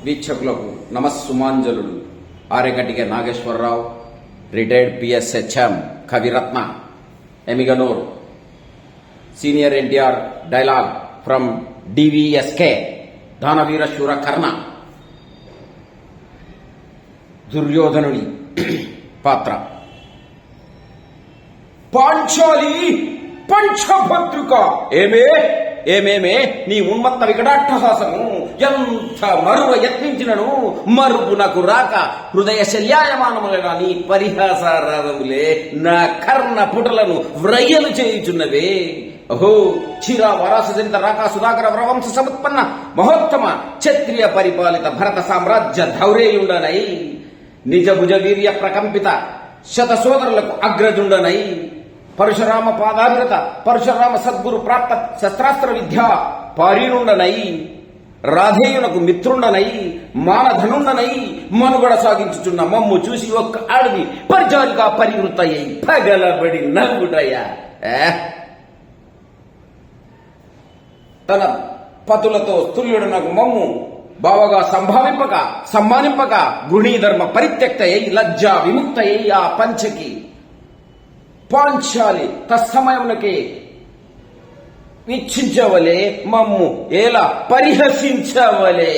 వీక్షకులకు నమస్సుమాంజలు. Aregaddiga Nageswara Rao, retired PSHM, Kaviratna, Emmiganur, senior NTR dialogue from DVSK, Daana Veera Soora Karna, దుర్యోధనుని పాత్ర. పాంచాలి పంచభద్రుక, ఏమేమే నీ ఉన్మత్త వికటాట్టహాసము ఎంత మరువ యత్నించినను మరుగునకు రాక హృదయ శల్యాయమానములైన నీ పరిహాసారాధములే నా కర్ణ పుటలను వ్రయ్యలు చేయుచున్నవే. అహో చిరా వరాసజనిత రాకా సుధాకర వ్రవంశ సముత్పన్న మహోత్తమ క్షత్రియ పరిపాలిత భరత సామ్రాజ్య ధౌరేయుండనై నిజ భుజ వీర్య ప్రకంపిత శత సోదరులకు అగ్రజుండనై పరశురామ పాదాభిరత పరశురామ సద్గురు ప్రాప్త శస్త్రాస్త్ర విద్య పారీనుండనై రాధేయునకు మిత్రుండనై మానధనుండనై మనుగడ సాగించుచున్న మమ్ము చూసి ఒక్క ఆడది పరిచారిగా పరివృత్తయ్యి పగలబడి నవ్వుటయ్యా. తన పతులతో తుల్యుడనకు మమ్ము బావగా సంభావింపక సమ్మానింపక గృహీధర్మ పరిత్యక్తయ్యి లజ్జా విముక్తయ్యి ఆ పంచకి పాంచాలి తత్సమయమునకే వీక్షించవలే మమ్ము ఎలా పరిహసించవలే.